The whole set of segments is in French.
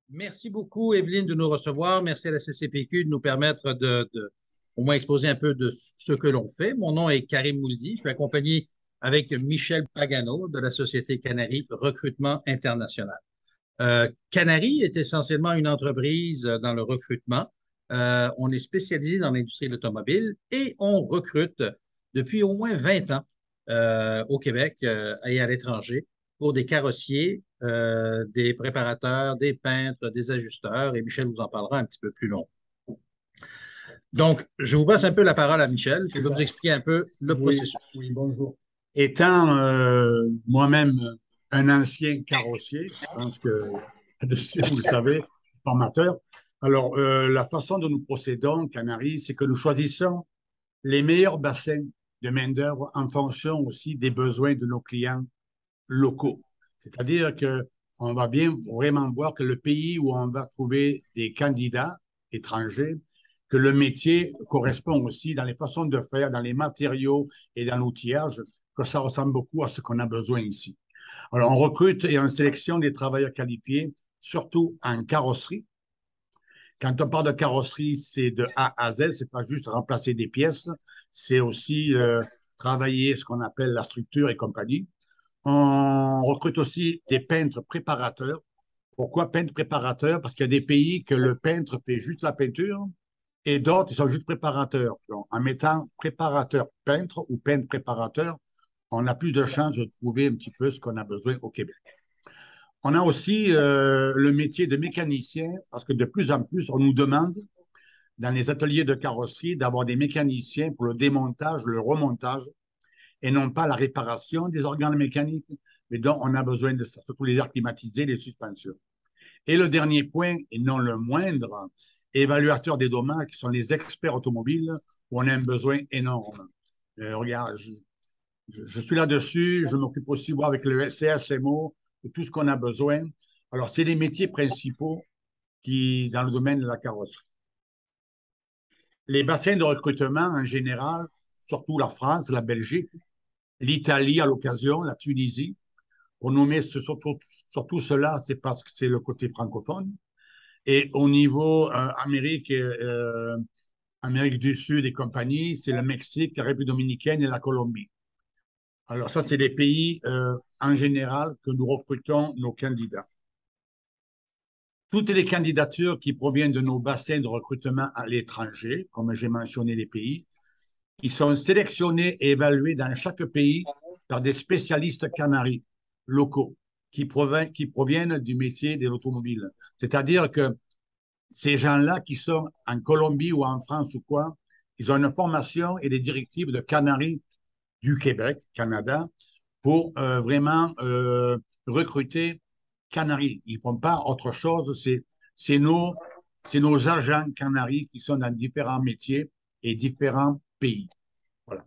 Merci beaucoup, Evelyne, de nous recevoir. Merci à la CCPQ de nous permettre de au moins exposer un peu de ce que l'on fait. Mon nom est Karim Mouldi. Je suis accompagné avec Michel Pagano de la société Canary Recrutement International. Canary est essentiellement une entreprise dans le recrutement. On est spécialisé dans l'industrie de l'automobile et on recrute depuis au moins 20 ans au Québec et à l'étranger pour des carrossiers, des préparateurs, des peintres, des ajusteurs, et Michel vous en parlera un petit peu plus long. Donc, je vous passe un peu la parole à Michel, qui C'est va vous ça. expliquer un peu le Oui, processus. oui, bonjour. Étant moi-même un ancien carrossier, je pense que là-dessus, vous le savez, formateur. Alors, la façon dont nous procédons, Canary, c'est que nous choisissons les meilleurs bassins de main-d'œuvre en fonction aussi des besoins de nos clients locaux. C'est-à-dire que on va bien vraiment voir que le pays où on va trouver des candidats étrangers, que le métier correspond aussi dans les façons de faire, dans les matériaux et dans l'outillage, que ça ressemble beaucoup à ce qu'on a besoin ici. Alors, on recrute et on sélectionne des travailleurs qualifiés, surtout en carrosserie. Quand on parle de carrosserie, c'est de A à Z, c'est pas juste remplacer des pièces, c'est aussi travailler ce qu'on appelle la structure et compagnie. On recrute aussi des peintres préparateurs. Pourquoi peintre préparateur? Parce qu'il y a des pays que le peintre fait juste la peinture et d'autres, ils sont juste préparateurs. Donc, en mettant préparateur peintre ou peintre préparateur, on a plus de chances de trouver un petit peu ce qu'on a besoin au Québec. On a aussi le métier de mécanicien parce que de plus en plus, on nous demande dans les ateliers de carrosserie d'avoir des mécaniciens pour le démontage, le remontage et non pas la réparation des organes mécaniques, mais dont on a besoin de ça, surtout les airs climatisés, les suspensions. Et le dernier point, et non le moindre, évaluateurs des dommages, qui sont les experts automobiles, où on a un besoin énorme. Regarde, je suis là-dessus, je m'occupe aussi moi, avec le CSMO de tout ce qu'on a besoin. Alors, c'est les métiers principaux qui, dans le domaine de la carrosserie. Les bassins de recrutement en général, surtout la France, la Belgique, l'Italie à l'occasion, la Tunisie, pour nommer surtout cela, c'est parce que c'est le côté francophone. Et au niveau Amérique du Sud et compagnie, c'est le Mexique, la République dominicaine et la Colombie. Alors ça, c'est les pays en général que nous recrutons nos candidats. Toutes les candidatures qui proviennent de nos bassins de recrutement à l'étranger, comme j'ai mentionné les pays, ils sont sélectionnés et évalués dans chaque pays par des spécialistes canaris locaux qui proviennent du métier de l'automobile. C'est-à-dire que ces gens-là qui sont en Colombie ou en France ou quoi, ils ont une formation et des directives de Canaries du Québec, Canada, pour vraiment recruter Canaries. Ils ne font pas autre chose. C'est nos, c'est nos agents Canaries qui sont dans différents métiers et différents pays. Voilà.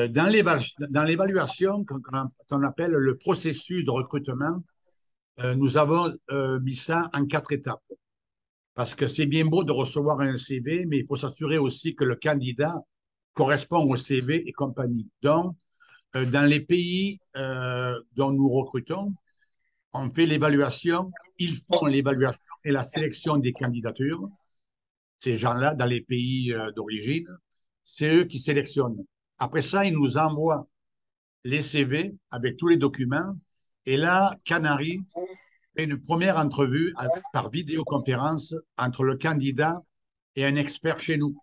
Dans l'évaluation qu'on appelle le processus de recrutement, nous avons mis ça en 4 étapes. Parce que c'est bien beau de recevoir un CV, mais il faut s'assurer aussi que le candidat correspond au CV et compagnie. Donc, dans les pays dont nous recrutons, on fait l'évaluation, ils font l'évaluation et la sélection des candidatures. Ces gens-là, dans les pays d'origine, c'est eux qui sélectionnent. Après ça, ils nous envoient les CV avec tous les documents. Et là, Canary fait une première entrevue par vidéoconférence entre le candidat et un expert chez nous.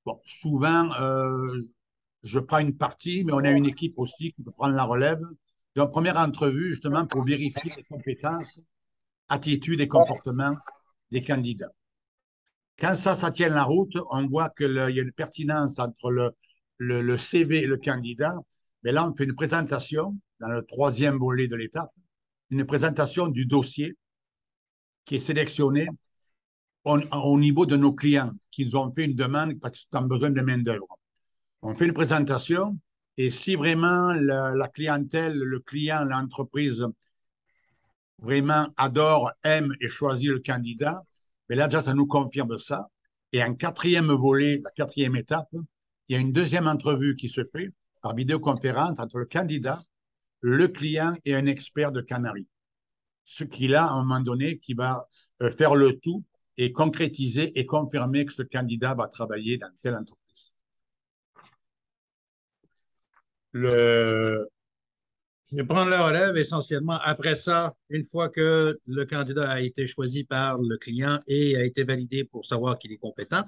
Bon, souvent, je prends une partie, mais on a une équipe aussi qui peut prendre la relève. Donc, première entrevue, justement, pour vérifier les compétences, attitudes et comportements des candidats. Quand ça tient la route, on voit qu'il y a une pertinence entre le CV et le candidat. Mais là, on fait une présentation dans le troisième volet de l'étape, une présentation du dossier qui est sélectionné au niveau de nos clients, qu'ils ont fait une demande parce qu'ils ont besoin de main-d'œuvre. On fait une présentation et si vraiment la clientèle, le client, l'entreprise vraiment adore, aime et choisit le candidat, mais là, déjà, ça nous confirme ça. Et en quatrième volet, la quatrième étape, il y a une deuxième entrevue qui se fait par vidéoconférence entre le candidat, le client et un expert de Canary. ce qu'il a à un moment donné qui va faire le tout et concrétiser et confirmer que ce candidat va travailler dans telle entreprise. Le, Je vais prendre la relève essentiellement après ça, une fois que le candidat a été choisi par le client et a été validé pour savoir qu'il est compétent,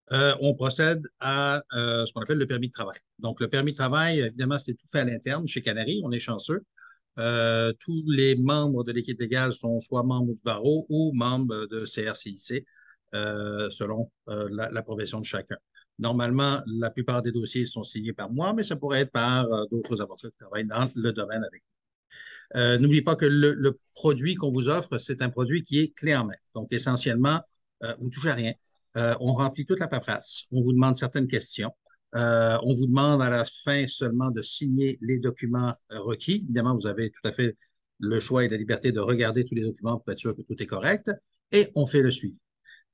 on procède à ce qu'on appelle le permis de travail. Donc, le permis de travail, évidemment, c'est tout fait à l'interne chez Canary, on est chanceux. Tous les membres de l'équipe légale sont soit membres du barreau ou membres de CRCIC, selon la profession de chacun. Normalement, la plupart des dossiers sont signés par moi, mais ça pourrait être par d'autres avocats qui travaillent dans le domaine avec nous. N'oubliez pas que le produit qu'on vous offre, c'est un produit qui est clé en main. Donc, essentiellement, vous ne touchez à rien. On remplit toute la paperasse. On vous demande certaines questions. On vous demande à la fin seulement de signer les documents requis. Évidemment, vous avez tout à fait le choix et la liberté de regarder tous les documents pour être sûr que tout est correct. Et on fait le suivi.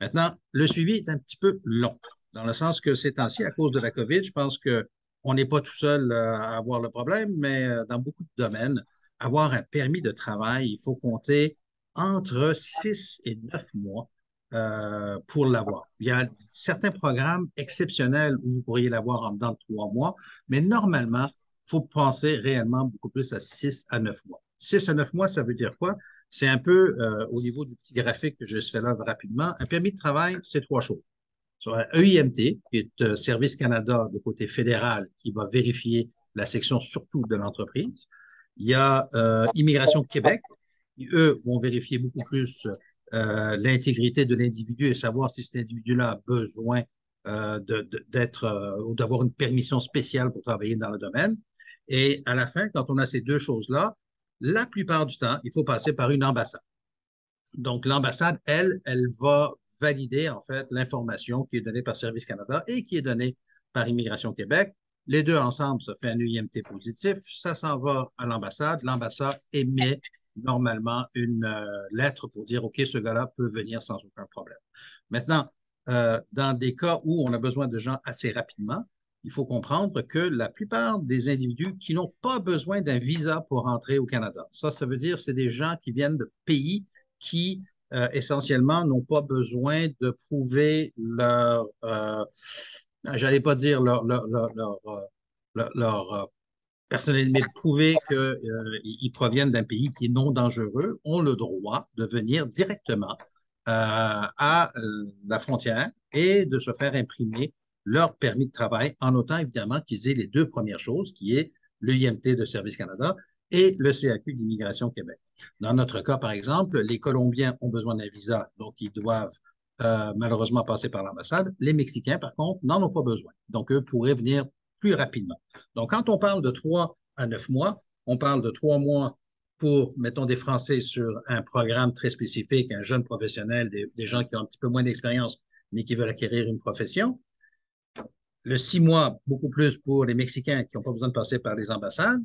Maintenant, le suivi est un petit peu long, dans le sens que ces temps-ci, à cause de la COVID, je pense qu'on n'est pas tout seul à avoir le problème, mais dans beaucoup de domaines, avoir un permis de travail, il faut compter entre 6 et 9 mois pour l'avoir. Il y a certains programmes exceptionnels où vous pourriez l'avoir en dedans de 3 mois, mais normalement, il faut penser réellement beaucoup plus à 6 à 9 mois. 6 à 9 mois, ça veut dire quoi? C'est un peu au niveau du petit graphique que je fais là rapidement. Un permis de travail, c'est trois choses. Sur un EIMT, qui est Service Canada de côté fédéral, qui va vérifier la section surtout de l'entreprise. Il y a Immigration Québec, qui, eux, vont vérifier beaucoup plus l'intégrité de l'individu et savoir si cet individu-là a besoin d'être ou d'avoir une permission spéciale pour travailler dans le domaine. Et à la fin, quand on a ces deux choses-là, la plupart du temps, il faut passer par une ambassade. Donc, l'ambassade, elle va valider en fait l'information qui est donnée par Service Canada et qui est donnée par Immigration Québec. Les deux ensemble, ça fait un UIMT positif. Ça s'en va à l'ambassade. L'ambassade émet normalement une lettre pour dire, OK, ce gars-là peut venir sans aucun problème. Maintenant, dans des cas où on a besoin de gens assez rapidement, il faut comprendre que la plupart des individus qui n'ont pas besoin d'un visa pour entrer au Canada, ça veut dire que c'est des gens qui viennent de pays qui, essentiellement, n'ont pas besoin de prouver leur, j'allais pas dire leur personnalité, mais de prouver qu'ils proviennent d'un pays qui est non dangereux, ont le droit de venir directement à la frontière et de se faire imprimer leur permis de travail, en autant évidemment qu'ils aient les deux premières choses, qui est le IMT de Service Canada et le CAQ d'Immigration Québec. Dans notre cas, par exemple, les Colombiens ont besoin d'un visa, donc ils doivent malheureusement passer par l'ambassade. Les Mexicains, par contre, n'en ont pas besoin. Donc, eux pourraient venir plus rapidement. Donc, quand on parle de 3 à 9 mois, on parle de 3 mois pour, mettons, des Français sur un programme très spécifique, un jeune professionnel, des gens qui ont un petit peu moins d'expérience, mais qui veulent acquérir une profession. Le 6 mois, beaucoup plus pour les Mexicains qui n'ont pas besoin de passer par les ambassades.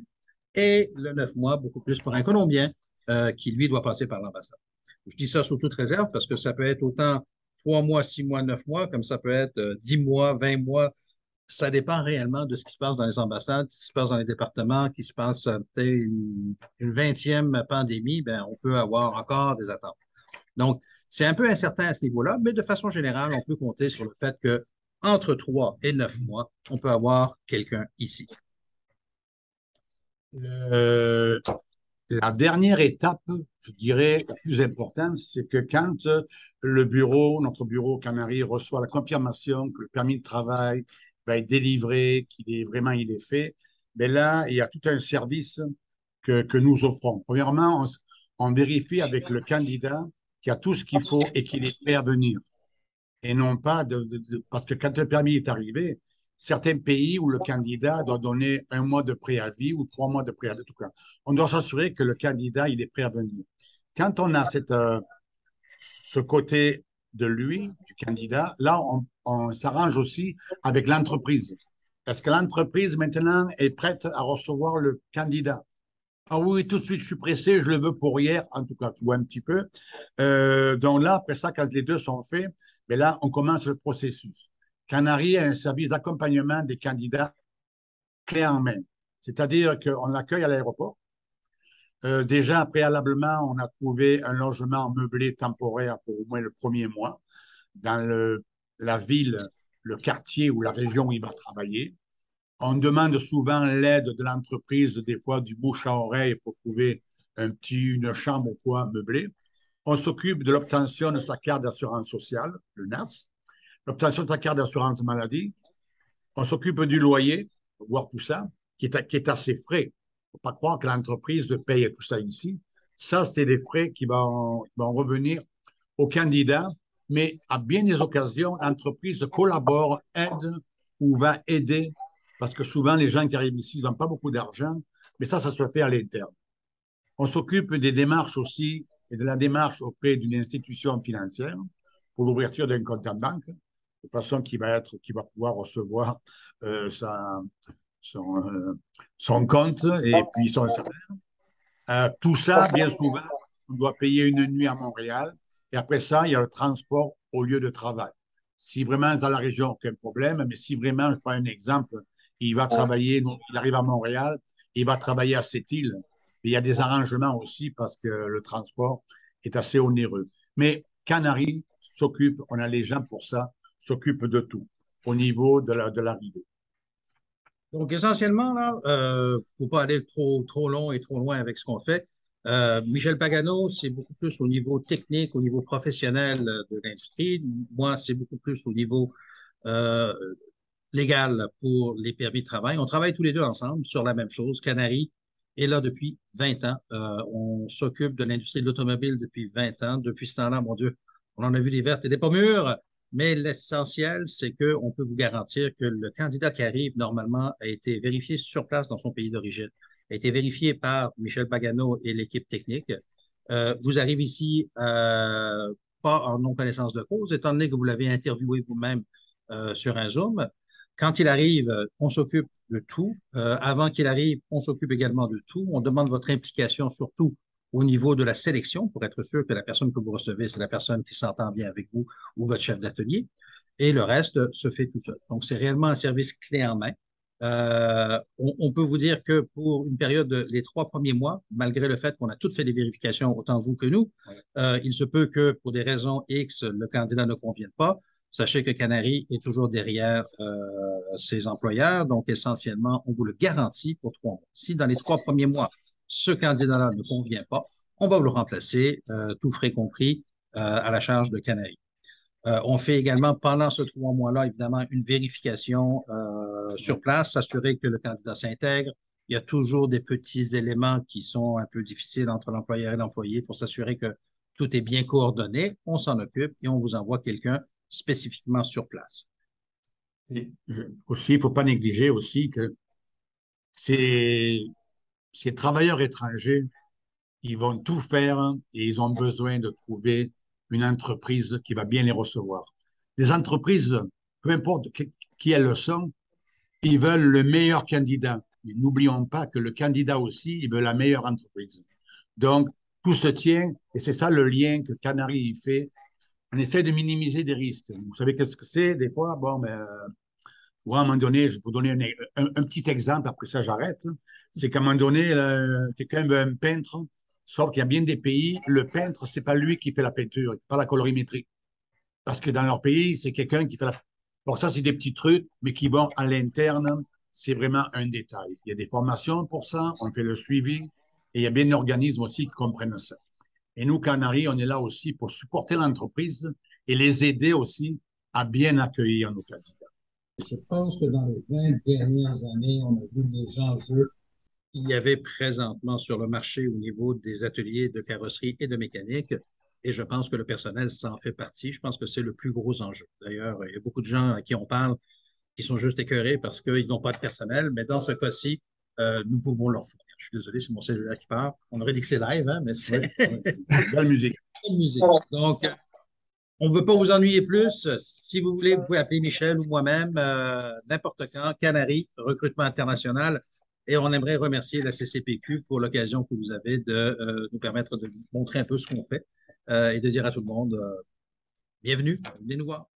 Et le 9 mois, beaucoup plus pour un Colombien qui, lui, doit passer par l'ambassade. Je dis ça sous toute réserve parce que ça peut être autant 3 mois, 6 mois, 9 mois, comme ça peut être 10 mois, 20 mois. Ça dépend réellement de ce qui se passe dans les ambassades, ce qui se passe dans les départements, qui se passe peut-être une 20e pandémie, ben, on peut avoir encore des attentes. Donc, c'est un peu incertain à ce niveau-là, mais de façon générale, on peut compter sur le fait que entre 3 et 9 mois, on peut avoir quelqu'un ici. La dernière étape, je dirais, la plus importante, c'est que quand le bureau, notre bureau Canary, reçoit la confirmation que le permis de travail va être délivré, qu'il est vraiment il est fait, ben là, il y a tout un service que nous offrons. Premièrement, on vérifie avec le candidat qu'il a tout ce qu'il faut et qu'il est prêt à venir. Et non pas parce que quand le permis est arrivé, certains pays où le candidat doit donner 1 mois de préavis ou 3 mois de préavis, en tout cas. On doit s'assurer que le candidat, il est prêt à venir. Quand on a ce côté de lui, du candidat, là, on s'arrange aussi avec l'entreprise. Est-ce que l'entreprise, maintenant, est prête à recevoir le candidat? Ah oui, tout de suite, je suis pressé, je le veux pour hier, en tout cas, tu vois un petit peu. Donc là, après ça, quand les deux sont faits, mais là, on commence le processus. Canary a un service d'accompagnement des candidats clé en main. C'est-à-dire qu'on l'accueille à l'aéroport. Déjà, préalablement, on a trouvé un logement meublé temporaire pour au moins le premier mois dans la ville, le quartier ou la région où il va travailler. On demande souvent l'aide de l'entreprise, des fois du bouche à oreille pour trouver une chambre ou quoi meublée. On s'occupe de l'obtention de sa carte d'assurance sociale, le NAS, l'obtention de sa carte d'assurance maladie. On s'occupe du loyer, voir tout ça, qui est assez frais. Il ne faut pas croire que l'entreprise paye tout ça ici. Ça, c'est des frais qui vont revenir au candidat, mais à bien des occasions, l'entreprise collabore, aide ou va aider, parce que souvent, les gens qui arrivent ici, ils n'ont pas beaucoup d'argent, mais ça se fait à l'interne. On s'occupe des démarches aussi et de la démarche auprès d'une institution financière pour l'ouverture d'un compte en banque, de façon qu'il va pouvoir recevoir sa, son compte et puis son salaire. Tout ça, bien souvent, on doit payer une nuit à Montréal. Et après ça, il y a le transport au lieu de travail. Si vraiment dans la région, aucun problème. Mais si vraiment, je prends un exemple, il va travailler, il arrive à Montréal, il va travailler à cette île. Il y a des arrangements aussi parce que le transport est assez onéreux. Mais Canary s'occupe, on a les gens pour ça, s'occupe de tout au niveau de l'arrivée. Donc, essentiellement, là, pour pas aller trop long et trop loin avec ce qu'on fait, Michel Pagano, c'est beaucoup plus au niveau technique, au niveau professionnel de l'industrie. Moi, c'est beaucoup plus au niveau euh, légal pour les permis de travail. On travaille tous les deux ensemble sur la même chose. Canary est là depuis 20 ans. On s'occupe de l'industrie de l'automobile depuis 20 ans. Depuis ce temps-là, mon Dieu, on en a vu des vertes et des pas mûres. Mais l'essentiel, c'est qu'on peut vous garantir que le candidat qui arrive, normalement, a été vérifié sur place dans son pays d'origine, a été vérifié par Michel Pagano et l'équipe technique. Vous arrivez ici pas en non-connaissance de cause, étant donné que vous l'avez interviewé vous-même sur un Zoom. Quand il arrive, on s'occupe de tout. Avant qu'il arrive, on s'occupe également de tout. On demande votre implication surtout au niveau de la sélection pour être sûr que la personne que vous recevez, c'est la personne qui s'entend bien avec vous ou votre chef d'atelier. Et le reste se fait tout seul. Donc, c'est réellement un service clé en main. On peut vous dire que pour une période des 3 premiers mois, malgré le fait qu'on a toutes fait des vérifications, autant vous que nous, il se peut que pour des raisons X, le candidat ne convienne pas. Sachez que Canary est toujours derrière ses employeurs, donc essentiellement, on vous le garantit pour 3 mois. Si dans les 3 premiers mois, ce candidat-là ne convient pas, on va vous le remplacer, tout frais compris, à la charge de Canary. On fait également, pendant ce 3 mois-là, évidemment, une vérification sur place, s'assurer que le candidat s'intègre. Il y a toujours des petits éléments qui sont un peu difficiles entre l'employeur et l'employé pour s'assurer que tout est bien coordonné. On s'en occupe et on vous envoie quelqu'un spécifiquement sur place. Aussi, il ne faut pas négliger aussi que ces, ces travailleurs étrangers, ils vont tout faire et ils ont besoin de trouver une entreprise qui va bien les recevoir. Les entreprises, peu importe qui elles sont, ils veulent le meilleur candidat. Mais n'oublions pas que le candidat aussi, il veut la meilleure entreprise. Donc, tout se tient et c'est ça le lien que Canary y fait. On essaie de minimiser des risques. Vous savez qu'est-ce que c'est des fois? Bon, ben, ou à un moment donné, je vais vous donner un petit exemple, après ça j'arrête. C'est qu'à un moment donné, quelqu'un veut un peintre, sauf qu'il y a bien des pays, le peintre, c'est pas lui qui fait la peinture, pas la colorimétrie. Parce que dans leur pays, c'est quelqu'un qui fait la... Bon, ça, c'est des petits trucs, mais qui vont à l'interne, c'est vraiment un détail. Il y a des formations pour ça, on fait le suivi, et il y a bien des organismes aussi qui comprennent ça. Et nous, Canary, on est là aussi pour supporter l'entreprise et les aider aussi à bien accueillir nos candidats. Je pense que dans les 20 dernières années, on a vu les enjeux qu'il y avait présentement sur le marché au niveau des ateliers de carrosserie et de mécanique. Et je pense que le personnel s'en fait partie. Je pense que c'est le plus gros enjeu. D'ailleurs, il y a beaucoup de gens à qui on parle qui sont juste écœurés parce qu'ils n'ont pas de personnel. Mais dans ce cas-ci, nous pouvons leur fournir. Je suis désolé, c'est mon cellulaire qui part. On aurait dit que c'est live, hein, mais c'est Belle musique. Belle musique. Donc, on ne veut pas vous ennuyer plus. Si vous voulez, vous pouvez appeler Michel ou moi-même n'importe quand. Canary, recrutement international. Et on aimerait remercier la CCPQ pour l'occasion que vous avez de nous permettre de vous montrer un peu ce qu'on fait et de dire à tout le monde bienvenue, venez nous voir.